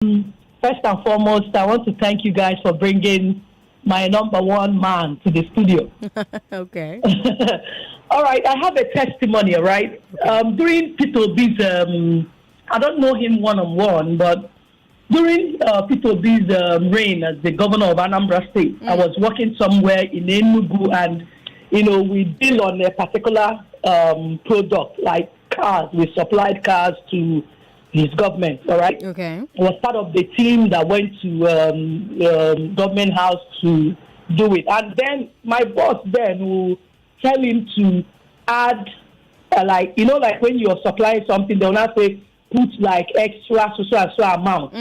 First and foremost, I want to thank you guys for bringing my number one man to the studio. Okay. All right, I have a testimony, all right? Okay. During Peter Obi's, I don't know him one-on-one, but during Peter Obi's reign as the governor of Anambra State, I was working somewhere in Enugu, and, we deal on a particular product, like cars. We supplied cars to his government, all right? Okay. I was part of the team that went to government house to do it. And then my boss then will tell him to add, like when you're supplying something, they'll not say, put like extra so amount.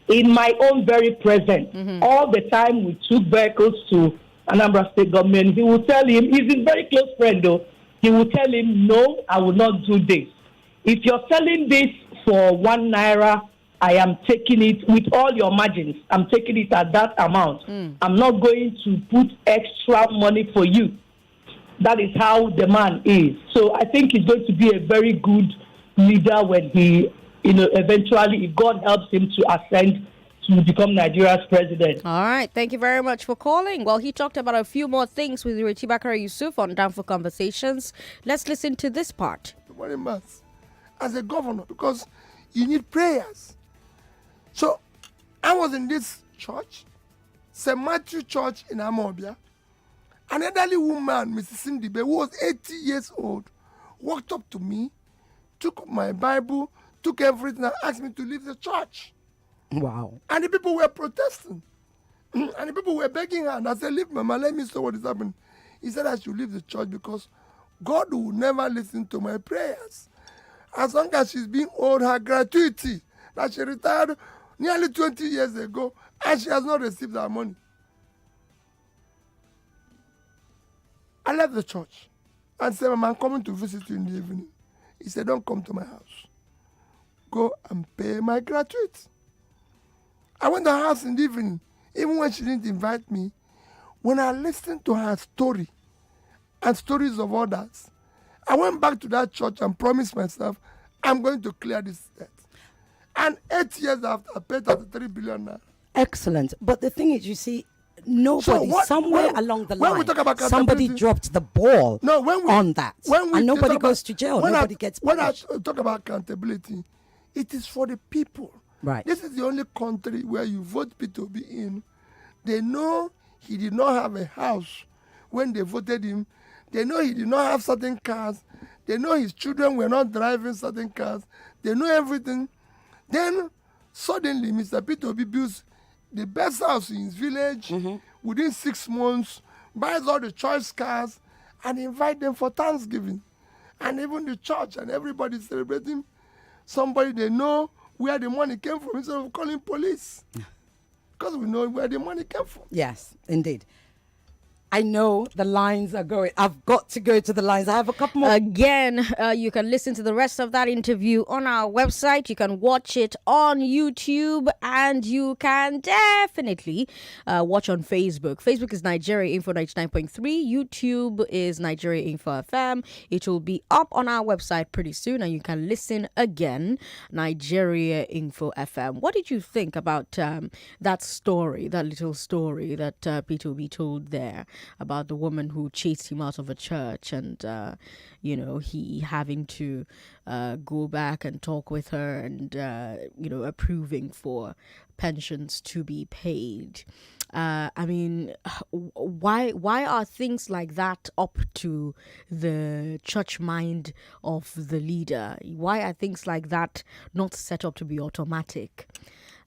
In my own very presence, all the time we took vehicles to Anambra State government, he will tell him, he's his very close friend though, he will tell him, no, I will not do this. If you're selling this for 1 naira, I am taking it with all your margins. I'm taking it at that amount. I'm not going to put extra money for you. That is how the man is. So I think he's going to be a very good leader when he, eventually, if God helps him to ascend to become Nigeria's president. All right. Thank you very much for calling. Well, he talked about a few more things with Ireti Bakare-Yusuf on Down for Conversations. Let's listen to this part. Very much. As a governor, because you need prayers. So I was in this church, St. Matthew Church in Amobia. An elderly woman, Mrs. Cindy, who was 80 years old, walked up to me, took my Bible, took everything, and asked me to leave the church. Wow. And the people were protesting. And the people were begging her. And I said, leave, Mama, let me see what is happening. He said I should leave the church because God will never listen to my prayers. As long as she's being owed her gratuity, that she retired nearly 20 years ago, and she has not received her money. I left the church and said, Mama, I'm coming to visit you in the evening. He said, don't come to my house. Go and pay my gratuity. I went to her house in the evening, even when she didn't invite me. When I listened to her story and stories of others, I went back to that church and promised myself, I'm going to clear this debt. And 8 years after, I paid 33 billion naira. Excellent. But the thing is, you see, nobody, somewhere along the line, somebody dropped the ball on that. And nobody goes to jail. Nobody gets punished. When I talk about accountability, it is for the people. Right. This is the only country where you vote Peter Obi in. They know he did not have a house when they voted him. They know he did not have certain cars. They know his children were not driving certain cars. They know everything. Then, suddenly, Mr. Peter Obi builds the best house in his village within 6 months, buys all the choice cars, and invite them for Thanksgiving. And even the church and everybody celebrating somebody they know where the money came from instead of calling police. Because we know where the money came from. Yes, indeed. I know the lines are going. I've got to go to the lines. I have a couple more. Again, you can listen to the rest of that interview on our website. You can watch it on YouTube, and you can definitely watch on Facebook. Facebook is Nigeria Info 99.3. YouTube is Nigeria Info FM. It will be up on our website pretty soon, and you can listen again. Nigeria Info FM. What did you think about that story, that little story that Peter Obi told there? About the woman who chased him out of a church and, he having to go back and talk with her and, approving for pensions to be paid. Why are things like that up to the church mind of the leader? Why are things like that not set up to be automatic?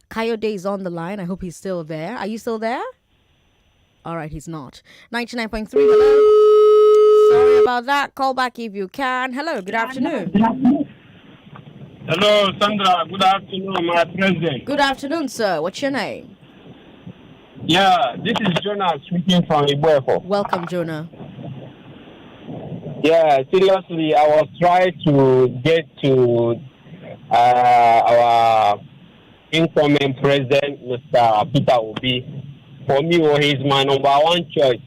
Kayode is on the line. I hope he's still there. Are you still there? All right, he's not. 99.3, hello. Sorry about that. Call back if you can. Hello, good afternoon. Hello, Sandra. Good afternoon, my president. Good afternoon, sir. What's your name? Yeah, this is Jonah speaking from Ibuefo. Welcome, Jonah. Yeah, seriously, I was trying to get to our incoming president, Mr. Peter Obi. For me, he's my number one choice.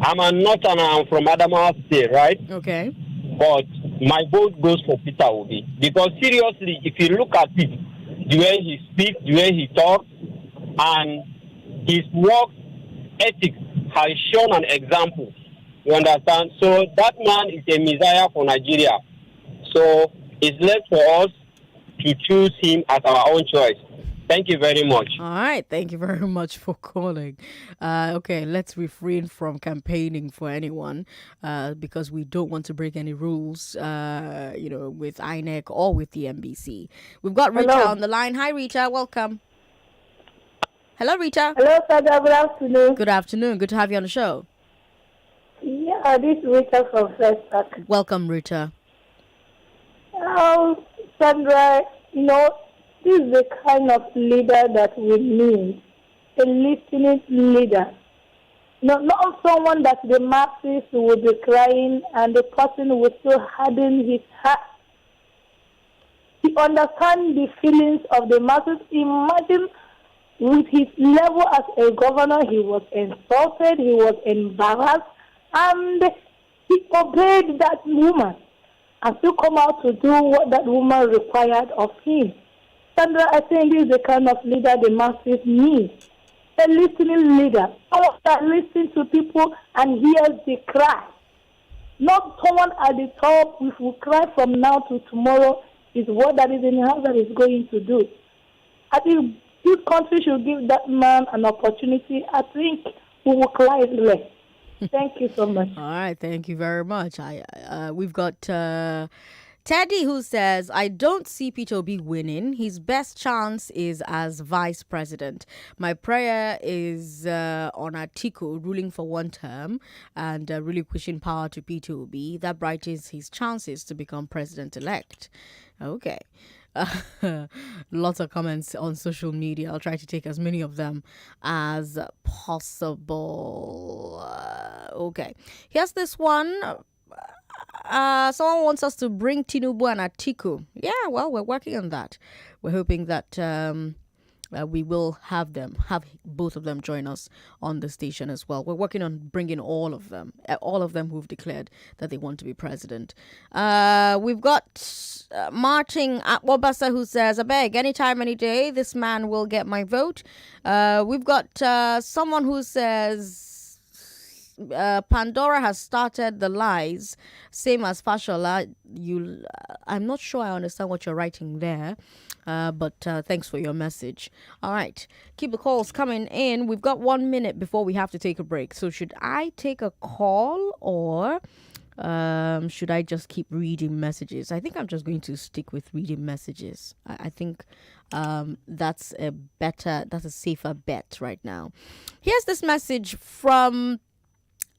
I'm a northerner. I'm from Adamawa State, right? Okay. But my vote goes for Peter Obi. Because seriously, if you look at it, the way he speaks, the way he talks, and his work ethics has shown an example. You understand? So that man is a messiah for Nigeria. So it's left for us to choose him as our own choice. Thank you very much. All right. Thank you very much for calling. Okay, let's refrain from campaigning for anyone because we don't want to break any rules, with INEC or with the MBC. We've got Rita on the line. Hi, Rita. Welcome. Hello, Rita. Hello, Sandra. Good afternoon. Good afternoon. Good to have you on the show. Yeah, this is Rita from First Park. Welcome, Rita. Sandra, this is the kind of leader that we need. A listening leader. Not someone that the masses will be crying and the person will still harden his heart. He understands the feelings of the masses. Imagine with his level as a governor, he was insulted, he was embarrassed, and he obeyed that woman and still come out to do what that woman required of him. Sandra, I think this is the kind of leader the masses need. A listening leader. Someone that listens to people and hears the cry. Not someone at the top, if we cry from now to tomorrow, is what that is in the house that is going to do. I think this country should give that man an opportunity. I think we will cry less. Thank you so much. All right, thank you very much. We've got Teddy who says, I don't see Peter Obi winning. His best chance is as vice president. My prayer is on Atiku ruling for one term and relinquishing power to Peter Obi. That brightens his chances to become president-elect. Okay. Lots of comments on social media. I'll try to take as many of them as possible. Okay. Here's this one. Someone wants us to bring Tinubu and Atiku. Yeah, well, we're working on that. We're hoping that we will have both of them join us on the station as well. We're working on bringing all of them who've declared that they want to be president. We've got Martin at Wabasa who says, I beg, anytime, any day, this man will get my vote. We've got someone who says, Pandora has started the lies, same as Fashola. I'm not sure I understand what you're writing there, but thanks for your message. All right, keep the calls coming in. We've got 1 minute before we have to take a break. So should I take a call or should I just keep reading messages? I think I'm just going to stick with reading messages. I think that's a safer bet right now. Here's this message from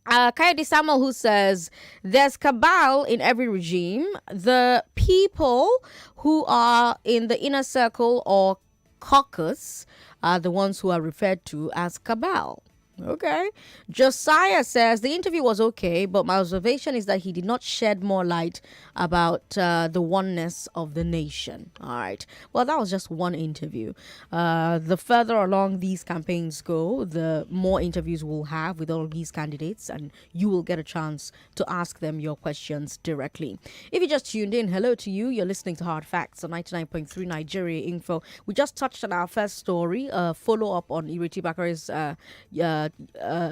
Kayode Samuel who says, there's cabal in every regime. The people who are in the inner circle or caucus are the ones who are referred to as cabal. Okay. Josiah says the interview was okay, but my observation is that he did not shed more light about the oneness of the nation. All right. Well, that was just one interview. The further along these campaigns go, the more interviews we'll have with all of these candidates, and you will get a chance to ask them your questions directly. If you just tuned in, hello to you. You're listening to Hard Facts on 99.3 Nigeria Info. We just touched on our first story, follow up on Ireti Bakare's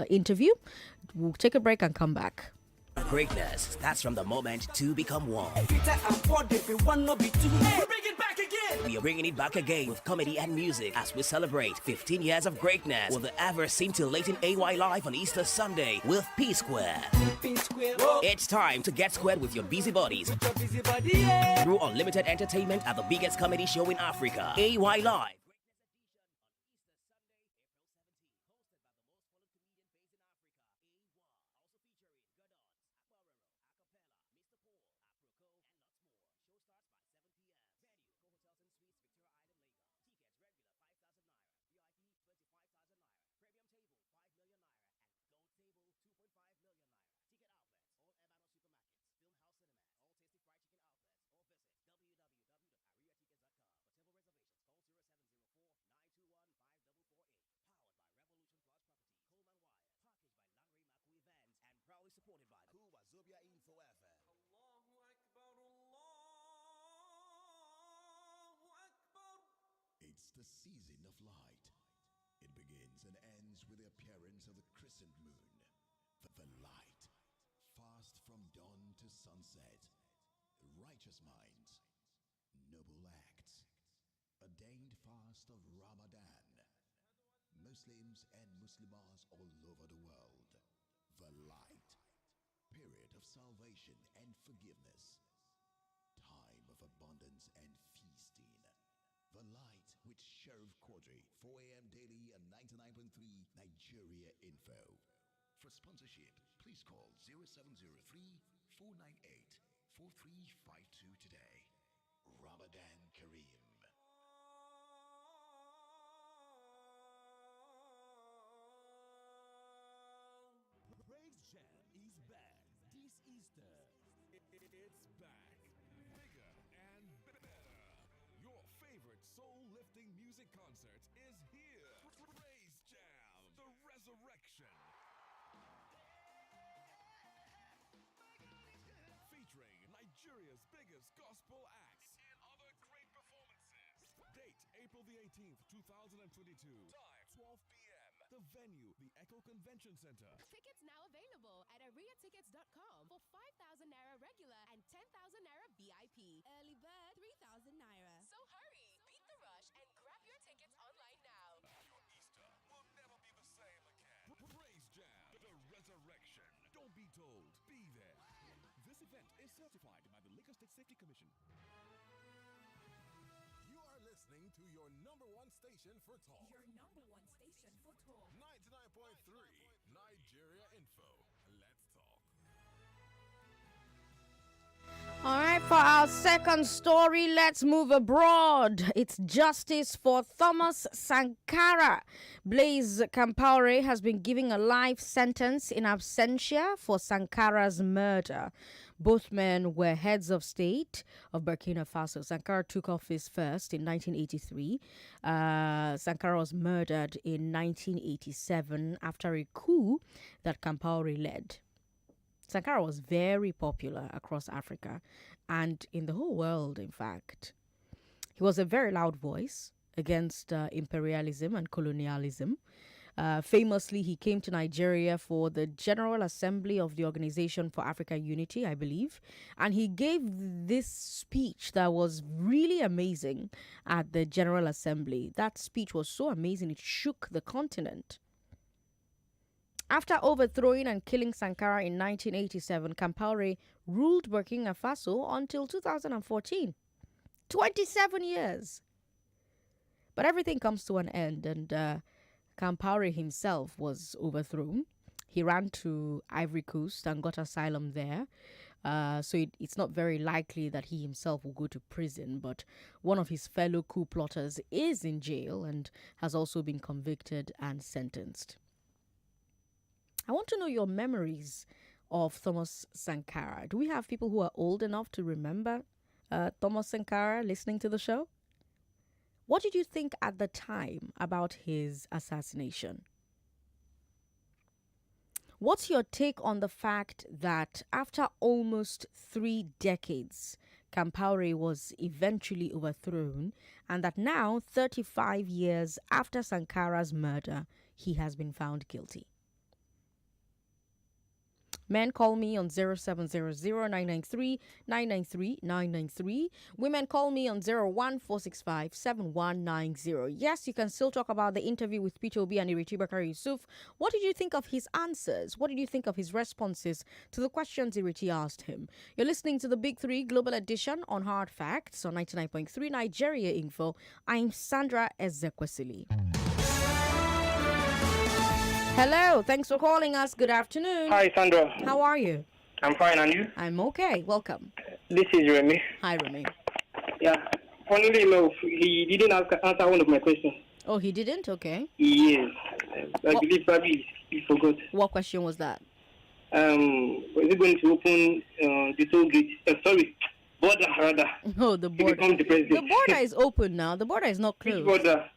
interview. We'll take a break and come back. Greatness starts from the moment two become one. We are bringing it back again with comedy and music as we celebrate 15 years of greatness with the ever scintillating AY Live on Easter Sunday with P Square. It's time to get squared with your busy bodies through unlimited entertainment at the biggest comedy show in Africa, AY Live. the season of light. It begins and ends with the appearance of the crescent moon. The light, fast from dawn to sunset. Righteous minds, noble acts. Ordained fast of Ramadan. Muslims and Muslimas all over the world. The light, period of salvation and forgiveness. Time of abundance and feasting. The Light with Sheriff Quadri, 4 a.m. daily and 99.3 Nigeria Info. For sponsorship, please call 0703-498-4352 today. Ramadan Kareem. Praise Jam is back this Easter. It's back, bigger and better. Your favorite soul-lifting music concert is here. Praise Jam, the resurrection. Featuring Nigeria's biggest gospel acts and other great performances. Date April the 18th, 2022. Time 12 p.m. The venue, the Echo Convention Center. Tickets now available at ariatickets.com for 5,000 naira regular and 10,000 naira VIP. Early bird 3,000 naira. So hurry, beat the rush and grab your tickets online now. Your Easter will never be the same again. Praise Jam, the resurrection. Don't be told, be there. This event is certified by the Lagos State Safety Commission. You are listening to your number one station for talk. Your number one station for talk. 99.3 Nigeria Info. Let's talk. All right, for our second story, let's move abroad. It's justice for Thomas Sankara. Blaise Campaore has been given a life sentence in absentia for Sankara's murder. Both men were heads of state of Burkina Faso. Sankara took office first in 1983. Sankara was murdered in 1987 after a coup that Campaore led. Sankara was very popular across Africa and in the whole world, in fact. He was a very loud voice against imperialism and colonialism. Famously, he came to Nigeria for the General Assembly of the Organization for African Unity, I believe. And he gave this speech that was really amazing at the General Assembly. That speech was so amazing, it shook the continent. After overthrowing and killing Sankara in 1987, Campaore ruled Burkina Faso until 2014. 27 years. But everything comes to an end, and Campaore himself was overthrown. He ran to Ivory Coast and got asylum there. So it's not very likely that he himself will go to prison, but one of his fellow coup plotters is in jail and has also been convicted and sentenced. I want to know your memories of Thomas Sankara. Do we have people who are old enough to remember Thomas Sankara listening to the show? What did you think at the time about his assassination? What's your take on the fact that after almost 3 decades, Campaore was eventually overthrown, and that now, 35 years after Sankara's murder, he has been found guilty? Men call me on 0700-993-993-993. Women call me on 01465-7190. Yes, you can still talk about the interview with Peter Obi and Ireti Bakare-Yusuf. What did you think of his answers? What did you think of his responses to the questions Ireti asked him? You're listening to the Big 3 Global Edition on Hard Facts on 99.3 Nigeria Info. I'm Sandra Ezekwesili. Hello, thanks for calling us. Good afternoon. Hi, Sandra. How are you? I'm fine, and you? I'm okay. Welcome. This is Remy. Hi, Remy. Yeah. Funnily enough, he didn't answer one of my questions. Oh, he didn't? Okay. Yes. I believe probably he forgot. What question was that? Was he going to open the toll gate? Border, rather. Oh, the border. To become the president. The border is open now. The border is not closed. Which border?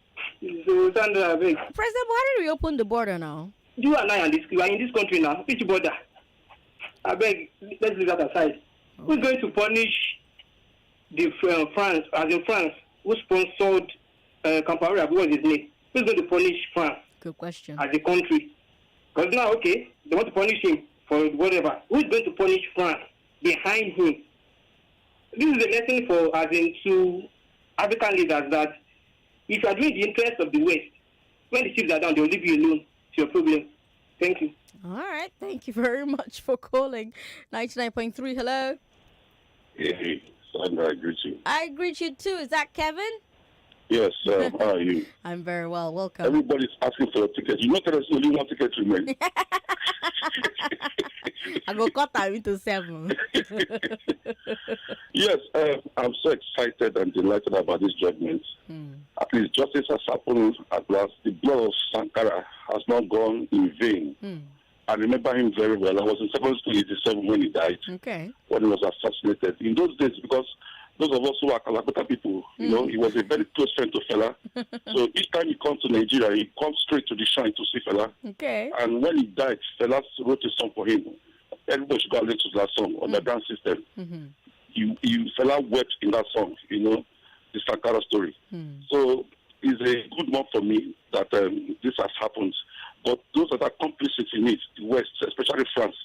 So, Sandra, I beg. President Buhari reopened the border now. You and I are in this country now. Which border? I beg, let's leave that aside. Okay. Who's going to punish the France, who sponsored Campari, what is his name? Who's going to punish France? Good question. As a country? Because now, okay, they want to punish him for whatever. Who is going to punish France behind him? This is a lesson for, as in, to African leaders that if you are doing the interest of the West, when the chips are down, they will leave you alone. It's your problem. Thank you. All right. Thank you very much for calling. 99.3, hello. Hey, Sandra, I greet you. I greet you too. Is that Kevin? Yes, how are you? I'm very well. Welcome. Everybody's asking for a ticket. You know there's only one ticket to remain. I go cut that into 7. Yes, I'm so excited and delighted about this judgment. At least justice has happened at last. The blood of Sankara has not gone in vain. I remember him very well. I was in secondary school in 87 when he died. Okay. When he was assassinated. In those days, because those of us who are Kalakota people, you know, he was a very close friend to Fela. So each time he comes to Nigeria, he comes straight to the shrine to see Fela. Okay. And when he died, Fela wrote a song for him. Everybody should go and listen to that song on the dance system. Fela wept in that song, you know, the Sankara story. So it's a good one for me that this has happened. But those that are complicit in it, the West, especially France,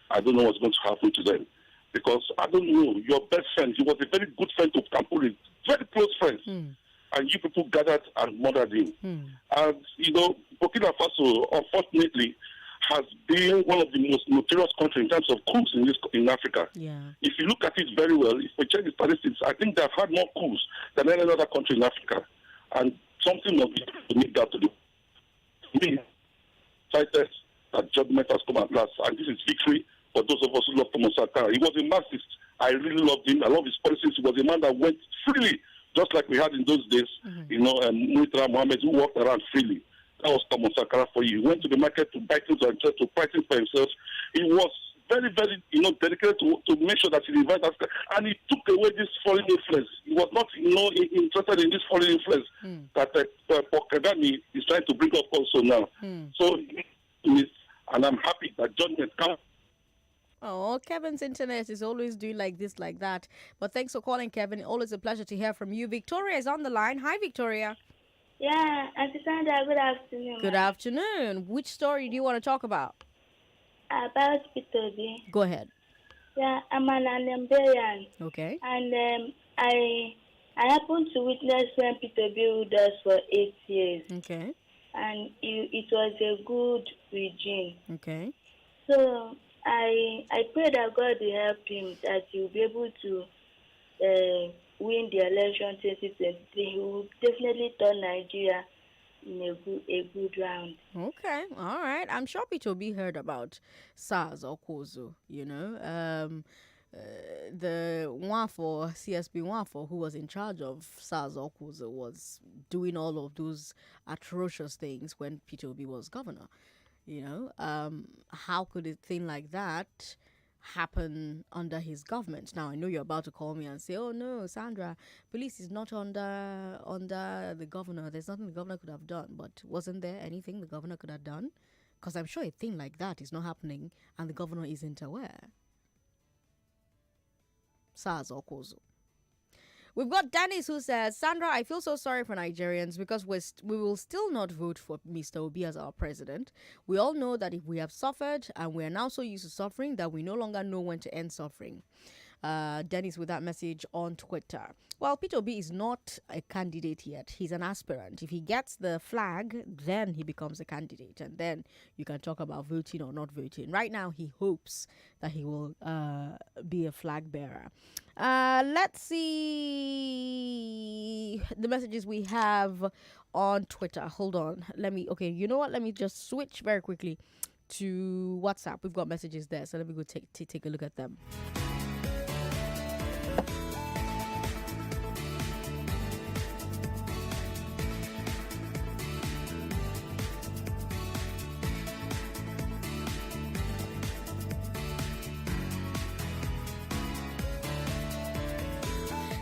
I don't know what's going to happen to them. Because, I don't know, your best friend, he was a very good friend to Campari, very close friends. And you people gathered and murdered him. And, you know, Burkina Faso, unfortunately, has been one of the most notorious countries in terms of coups in Africa. Yeah. If you look at it very well, if we check the statistics, I think they've had more coups than any other country in Africa. And something must be to make that to do. Me, excited that judgment has come at last, and this is victory for those of us who love Thomas Sankara. He was a Marxist. I really loved him. I love his policies. He was a man that went freely, just like we had in those days. You know, Murtala Mohammed, who walked around freely. That was Thomas Sankara for you. He went to the market to buy things and to practice for himself. He was very, very, you know, dedicated to make sure that he revived Africa. And he took away this foreign influence. He was not, you know, interested in this foreign influence that Paul Kagame is trying to bring up also now. So, and I'm happy that judgment comes. Oh, Kevin's internet is always doing like this, like that. But thanks for calling, Kevin. Always a pleasure to hear from you. Victoria is on the line. Hi, Victoria. Yeah, Auntie Sandra, good afternoon. Good afternoon. Which story do you want to talk about? About Peter Obi. Go ahead. Yeah, I'm an Anambarian. Okay. And I happened to witness when Peter Obi ruled us for 8 years. Okay. And it was a good regime. Okay. So I pray that God will help him, that he will be able to win the election 2023. He will definitely turn Nigeria in a good round. Okay, all right. I'm sure Peter Obi heard about SARS or COSO, you know. The one for CSP one for who was in charge of SARS or COSO was doing all of those atrocious things when Peter Obi was governor. You know, how could a thing like that happen under his government? Now, I know you're about to call me and say, oh, no, Sandra, police is not under the governor. There's nothing the governor could have done. But wasn't there anything the governor could have done? Because I'm sure a thing like that is not happening and the governor isn't aware. SARS or COSO. We've got Dennis who says, Sandra, I feel so sorry for Nigerians because we will still not vote for Mr. Obi as our president. We all know that if we have suffered and we are now so used to suffering that we no longer know when to end suffering. Dennis with that message on Twitter. Well, Peter Obi is not a candidate yet. He's an aspirant. If he gets the flag, then he becomes a candidate. And then you can talk about voting or not voting. Right now, he hopes that he will be a flag bearer. Let's see the messages we have on Twitter. Hold on. Okay, you know what? Let me just switch very quickly to WhatsApp. We've got messages there. So let me go take a look at them.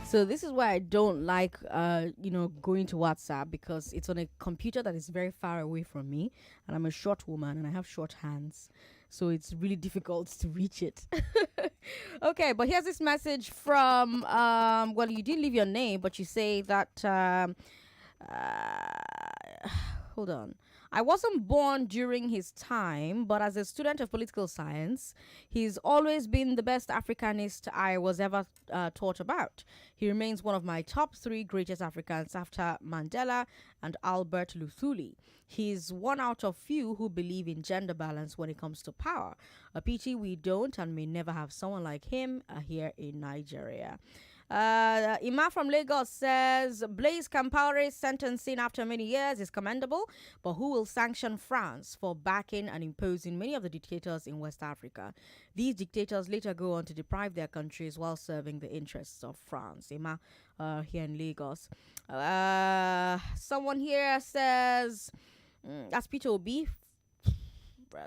So this is why I don't like, going to WhatsApp, because it's on a computer that is very far away from me, and I'm a short woman and I have short hands, so it's really difficult to reach it. Okay, but here's this message from, you didn't leave your name, but you say that Hold on. I wasn't born during his time, but as a student of political science, he's always been the best Africanist I was ever taught about. He remains one of my top 3 greatest Africans after Mandela and Albert Luthuli. He's one out of few who believe in gender balance when it comes to power. A pity we don't and may never have someone like him here in Nigeria. Ima from Lagos says Blaise Campaure's sentencing after many years is commendable, but who will sanction France for backing and imposing many of the dictators in West Africa? These dictators later go on to deprive their countries while serving the interests of France. Ima here in Lagos. Someone here says that's Peter Obi.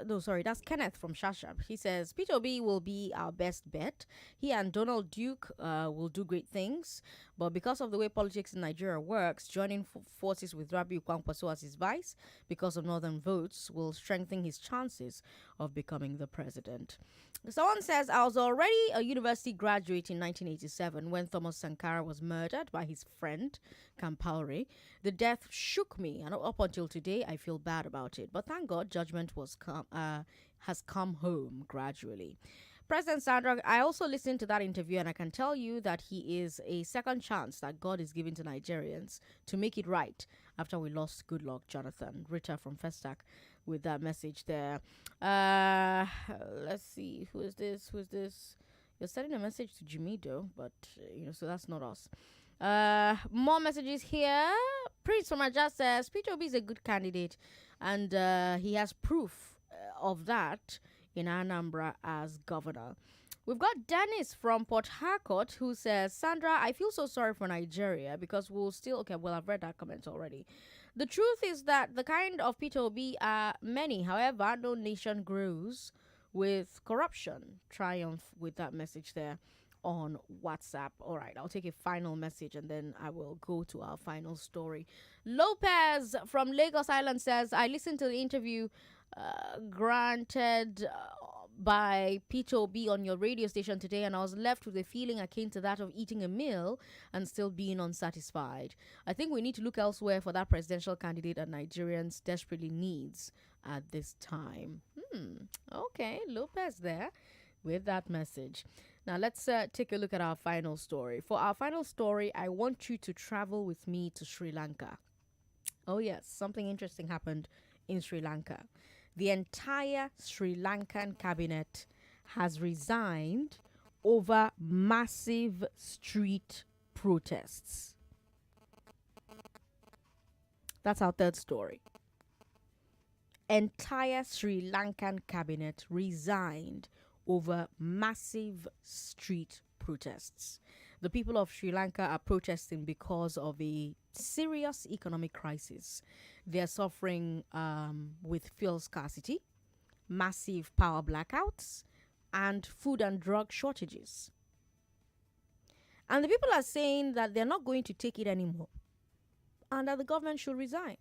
No, sorry, that's Kenneth from Shashab. He says Peter Obi will be our best bet. He and Donald Duke will do great things, but because of the way politics in Nigeria works, joining forces with Rabiu Kwankwaso as his vice because of northern votes will strengthen his chances of becoming the president. Someone says I was already a university graduate in 1987 when Thomas Sankara was murdered by his friend Campari. The death shook me, and up until today I feel bad about it, but thank God judgment has come home gradually. President Sandra, I also listened to that interview, and I can tell you that he is a second chance that God is giving to Nigerians to make it right after we lost Goodluck Jonathan. Rita from Festac with that message there. Let's see, who is this? You're sending a message to Jimido, but so that's not us. More messages here. Prince from Ajah says Peter Obi is a good candidate, and he has proof of that in Anambra as governor. We've got Dennis from Port Harcourt who says, Sandra, I feel so sorry for Nigeria because I've read that comment already. The truth is that the kind of Peter Obi are many. However, no nation grows with corruption. Triumph with that message there on WhatsApp. All right, I'll take a final message and then I will go to our final story. Lopez from Lagos Island says, I listened to the interview granted by Peter Obi on your radio station today, and I was left with a feeling akin to that of eating a meal and still being unsatisfied. I think we need to look elsewhere for that presidential candidate that Nigerians desperately needs at this time. Okay, Lopez there with that message. Now let's take a look at our final story. For our final story, I want you to travel with me to Sri Lanka. Oh yes, something interesting happened in Sri Lanka. The entire Sri Lankan Cabinet has resigned over massive street protests. That's our third story. Entire Sri Lankan Cabinet resigned over massive street protests. The people of Sri Lanka are protesting because of a serious economic crisis. They're suffering with fuel scarcity, massive power blackouts, and food and drug shortages. And the people are saying that they're not going to take it anymore and that the government should resign.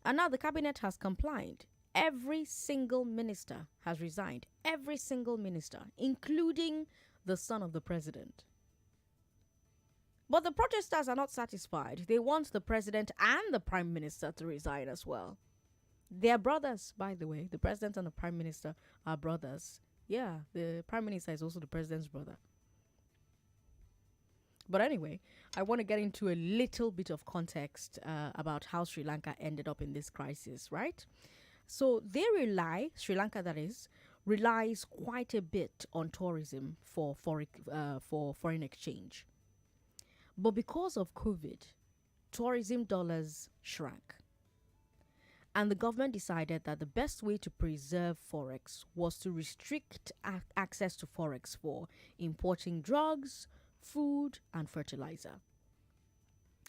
And now the cabinet has complied. Every single minister has resigned. Every single minister, including the son of the president. But the protesters are not satisfied. They want the president and the prime minister to resign as well. They are brothers, by the way. The president and the prime minister are brothers. Yeah, the prime minister is also the president's brother. But anyway, I want to get into a little bit of context about how Sri Lanka ended up in this crisis, right? So Sri Lanka that is, relies quite a bit on tourism for foreign exchange. But because of COVID, tourism dollars shrank. And the government decided that the best way to preserve forex was to restrict access to forex for importing drugs, food, and fertilizer.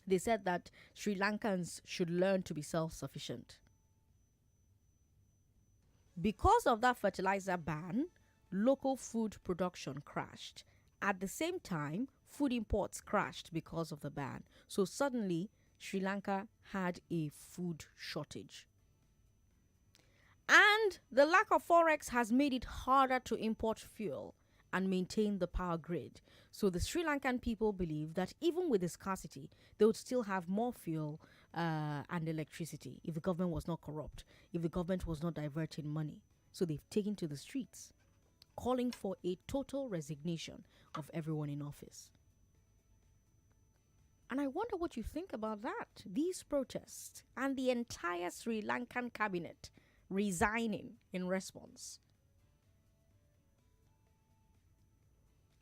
They said that Sri Lankans should learn to be self-sufficient. Because of that fertilizer ban, local food production crashed. At the same time, food imports crashed because of the ban. So suddenly, Sri Lanka had a food shortage. And the lack of forex has made it harder to import fuel and maintain the power grid. So the Sri Lankan people believe that even with the scarcity, they would still have more fuel and electricity if the government was not corrupt, if the government was not diverting money. So they've taken to the streets, calling for a total resignation of everyone in office. And I wonder what you think about that. These protests and the entire Sri Lankan cabinet resigning in response.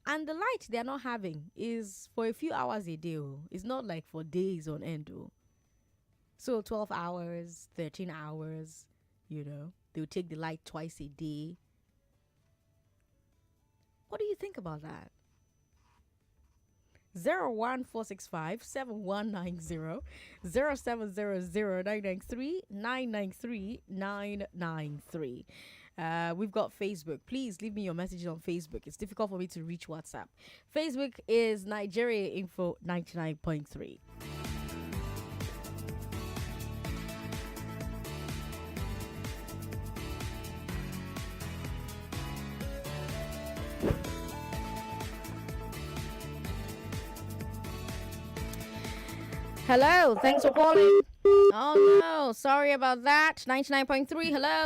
And the light they're not having is for a few hours a day. It's not like for days on end. So 12 hours, 13 hours, they'll take the light twice a day. What do you think about that? 01465 7190 0700 993 993 993. We've got Facebook. Please leave me your messages on Facebook. It's difficult for me to reach WhatsApp. Facebook is Nigeria Info 99.3. Hello, thanks for calling. Oh no, sorry about that. 99.3, hello.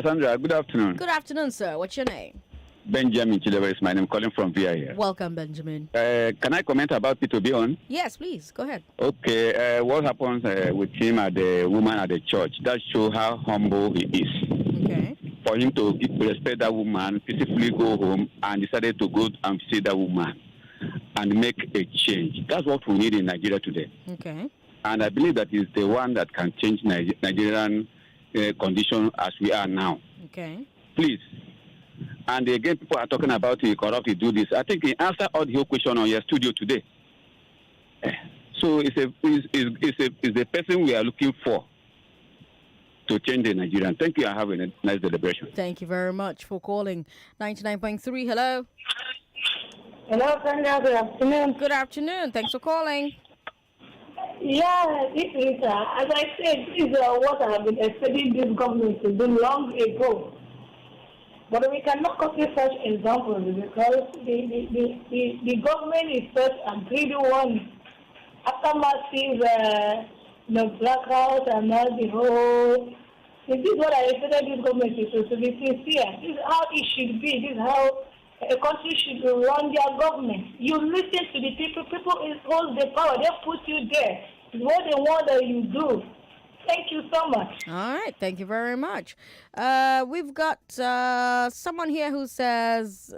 Sandra, good afternoon. Good afternoon, sir. What's your name? Benjamin Chilever is my name, calling from VIA here. Welcome, Benjamin. Can I comment about Peter Obi on? Yes, please. Go ahead. Okay, what happens with him and the woman at the church? That shows how humble he is. Okay. For him to respect that woman, peacefully go home and decided to go and see that woman and make a change. That's what we need in Nigeria today. Okay. And I believe that is the one that can change Nigerian condition as we are now. Okay. Please. And again, people are talking about the corrupt, do this. I think he answered all the whole question on your studio today. So it's the person we are looking for to change the Nigerian. Thank you and have a nice deliberation. Thank you very much for calling. 99.3, hello. Hello, Sandra. Good afternoon. Good afternoon. Thanks for calling. Yeah, this is, as I said, this is what I have been expecting this government to do long ago. But we cannot copy such examples because the government is such a greedy one. After massive blackout and now the whole, this is what I expected this government to be sincere. This is how it should be. This is how a country should run their government. You listen to the people. People hold the power. They put you there. It's what they want that you do. Thank you so much. All right. Thank you very much. We've got someone here who says,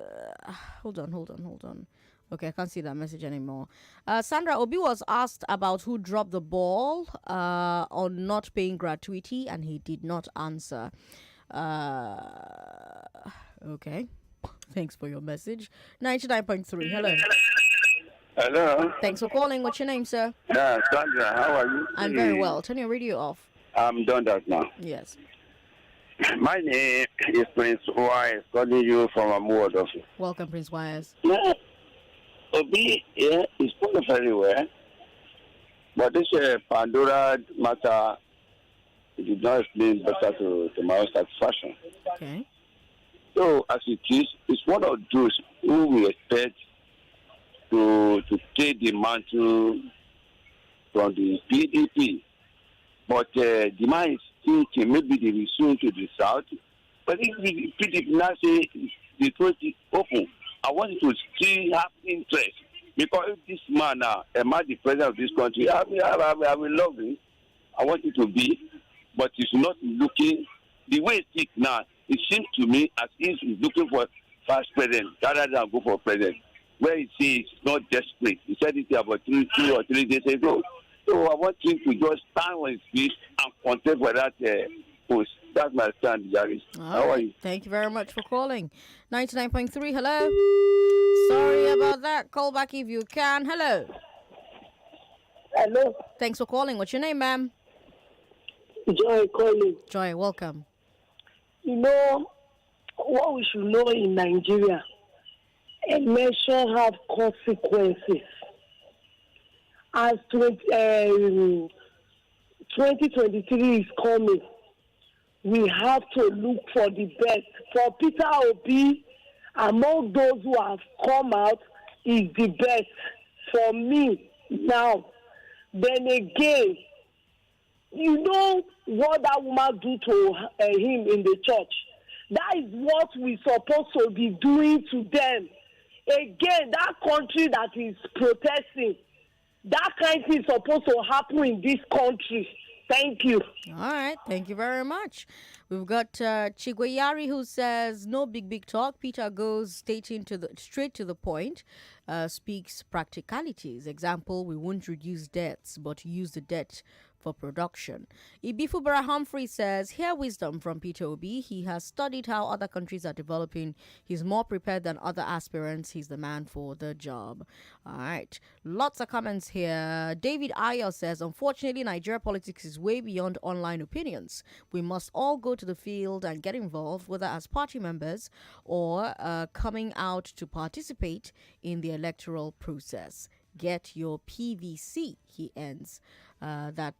hold on. Okay, I can't see that message anymore. Sandra Obi was asked about who dropped the ball on not paying gratuity, and he did not answer. Okay. Thanks for your message. 99.3. Hello. Hello. Thanks for calling. What's your name, sir? Yeah, Sandra, how are you? I'm very well. Turn your radio off. I'm done that now. Yes. My name is Prince Wise, calling you from Amuodo. Welcome, Prince Wise. Yeah. Obi, yeah, is spoken very well. But this Pandora matter, it did not explain better to my own satisfaction. Okay. So, as it is, it's one of those who we expect to take the mantle from the PDP. But the man is thinking maybe they will soon to the south. But if the PDP now say the throat is open, I want to still have interest. Because if this man now, am I the president of this country, I will love him. I want it to be. But it's not looking, the way it is now, it seems to me as if he's looking for vice president rather than go for president. Where he says it's not desperate. He said it about 2 or 3 days ago. So I want him to just stand on his feet and contest for that post. That's my stand, Jerry. How are you? Thank you very much for calling. 99.3, hello. Sorry about that. Call back if you can. Hello. Hello. Thanks for calling. What's your name, ma'am? Joy calling. Joy, welcome. You know, what we should know in Nigeria, election have consequences. As 2023 is coming, we have to look for the best. For Peter Obi among those who have come out is the best for me now. Then again, you know what that woman do to him in the church. That is what we're supposed to be doing to them. Again, that country that is protesting, that kind of thing is supposed to happen in this country. Thank you. All right. Thank you very much. We've got Chigwayari who says, no big talk. Peter goes straight to the point, speaks practicalities. Example, we won't reduce debts, but use the debt for production. Ibifubara Humphrey says, hear wisdom from Peter Obi. He has studied how other countries are developing. He's more prepared than other aspirants. He's the man for the job. All right. Lots of comments here. David Ayo says, unfortunately, Nigeria politics is way beyond online opinions. We must all go to the field and get involved, whether as party members or coming out to participate in the electoral process. Get your PVC, he ends that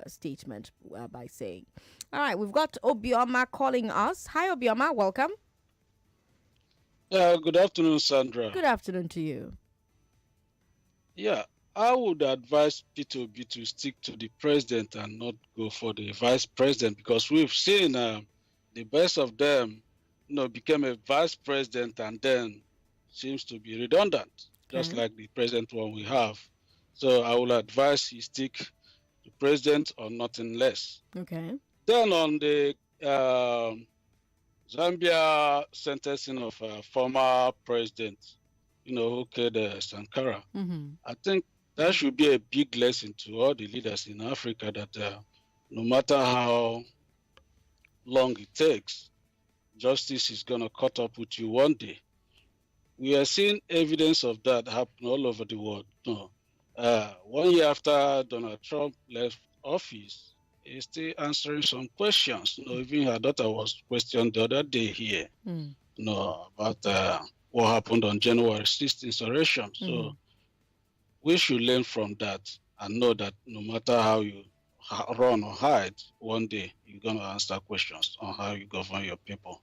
statement by saying. All right, we've got Obioma calling us. Hi, Obioma, welcome. Good afternoon, Sandra. Good afternoon to you. Yeah, I would advise Peter Obi to stick to the president and not go for the vice president, because we've seen the best of them, became a vice president and then seems to be redundant. Just like the present one we have. So I will advise he stick to president or nothing less. Okay. Then on the Zambia sentencing of former president, who killed Sankara, I think that should be a big lesson to all the leaders in Africa that no matter how long it takes, justice is going to cut up with you one day. We are seeing evidence of that happen all over the world. 1 year after Donald Trump left office, he's still answering some questions. Even her daughter was questioned the other day here, about what happened on January 6th insurrection. So we should learn from that and know that no matter how you run or hide, one day you're going to answer questions on how you govern your people.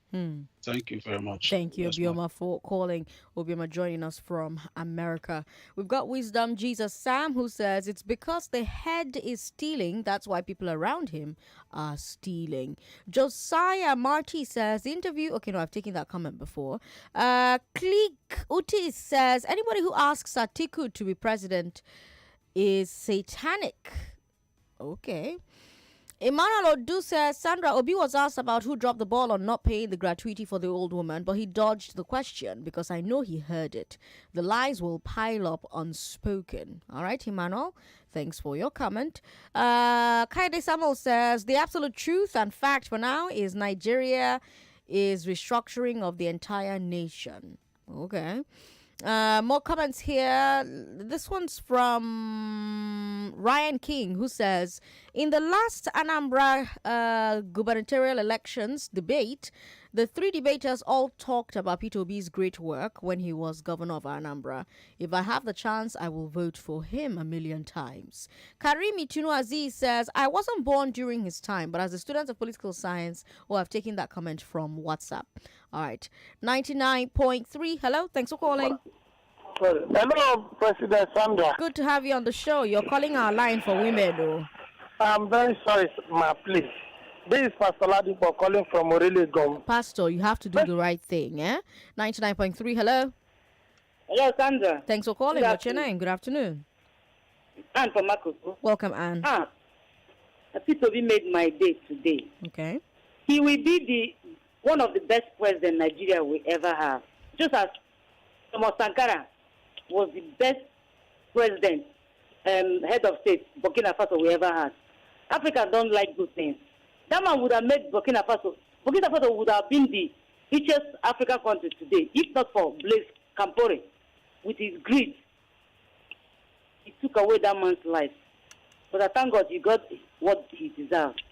Thank you very much. Thank you, Obioma, for calling. Obioma joining us from America. We've got Wisdom Jesus Sam who says it's because the head is stealing. That's why people around him are stealing. Josiah Marty says the interview. Okay, no, I've taken that comment before. Click Uti says anybody who asks Atiku to be president is satanic. Okay. Emmanuel Odu says Sandra Obi was asked about who dropped the ball on not paying the gratuity for the old woman, but he dodged the question because I know he heard it. The lies will pile up unspoken. All right, Emmanuel, thanks for your comment. Kaide Samuel says the absolute truth and fact for now is Nigeria is restructuring of the entire nation. Okay. More comments here. This one's from Ryan King, who says, in the last Anambra gubernatorial elections debate, the three debaters all talked about Peter Obi's great work when he was governor of Anambra. If I have the chance, I will vote for him 1,000,000 times. Karimi Tunu Aziz says, I wasn't born during his time, but as a student of political science, I've taken that comment from WhatsApp. All right. 99.3. Hello. Thanks for calling. Hello, President Sandra. Good to have you on the show. You're calling our line for women, though. I'm very sorry, ma, please. This is Pastor Ladipo calling from Orele Gom. Pastor, you have to do the right thing, eh? 99.3. Hello. Hello, Sandra. Thanks for calling. What's your name? Good afternoon. Anne from Marcus. Welcome, Anne. Peter Obi made my day today. Okay. He will be one of the best presidents Nigeria will ever have. Just as Thomas Sankara was the best president, head of state Burkina Faso we ever had. Africa don't like good things. That man would have made Burkina Faso would have been the richest African country today, if not for Blaise Campaore. With his greed, he took away that man's life. But I thank God he got what he deserved.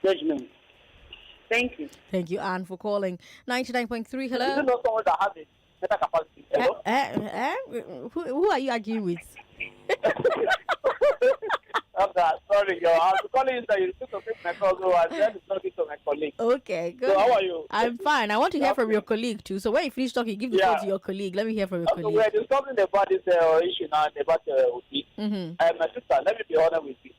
Judgment. Thank you. Thank you, Anne, for calling. 99.3, hello. You know someone that has a better capacity. Hello? Who are you arguing with? Okay, sorry. sorry. I'll be calling you that you took to pick my call, so I'm trying to talk to my colleague. Okay, good. So how are you? I'm fine. I want to hear from your colleague too. So when you finish talking, give the phone to your colleague. Let me hear from your colleague. We're discussing about this issue now about Obi. My sister, let me be honest with you.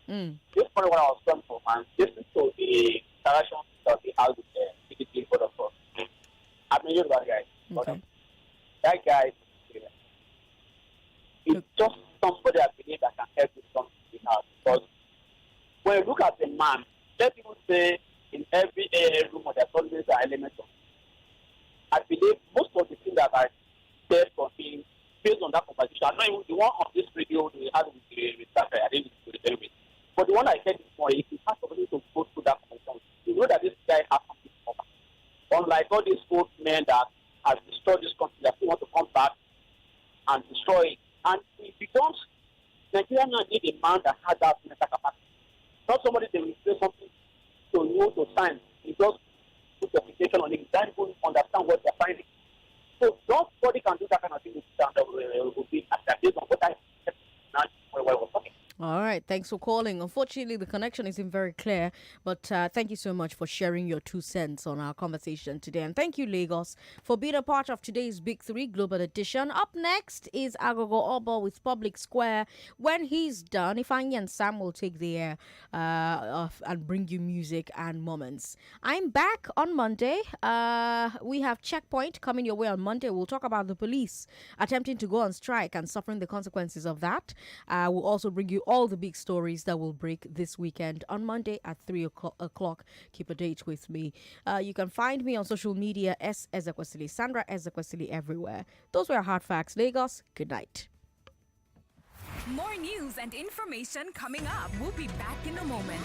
This morning when I was coming from and listening to the interaction of the house with the PDP board of us. I mean, you're that guy. Okay. That guy is just somebody I believe that can help with something in house. Because when you look at the man, let people say in every room there's always an element of. I believe most of the things that I said from him based on that conversation. I'm not even the one on this radio we had with Sandra, I didn't with. But the one I said before, if you have somebody to go through that conversation, you know that this guy has something to offer. Unlike all these old men that have destroyed this country, that still want to come back and destroy it. And it becomes Nigeria now need a man that has that mental capacity. Not somebody that will say something to you to sign. He just put the application on it. He doesn't even understand what they're signing. So nobody can do that kind of thing with Sandra will be based on what I said when I was talking. All right, thanks for calling. Unfortunately, the connection isn't very clear, but thank you so much for sharing your 2 cents on our conversation today. And thank you, Lagos, for being a part of today's Big 3 Global Edition. Up next is Agogo Obo with Public Square. When he's done, Ifeanyi and Sam will take the air and bring you music and moments. I'm back on Monday. We have Checkpoint coming your way on Monday. We'll talk about the police attempting to go on strike and suffering the consequences of that. We'll also bring you all the big stories that will break this weekend on Monday at 3 o'clock. Keep a date with me. You can find me on social media, Ezekwesili, Sandra Ezekwesili everywhere. Those were hard facts. Lagos, good night. More news and information coming up. We'll be back in a moment.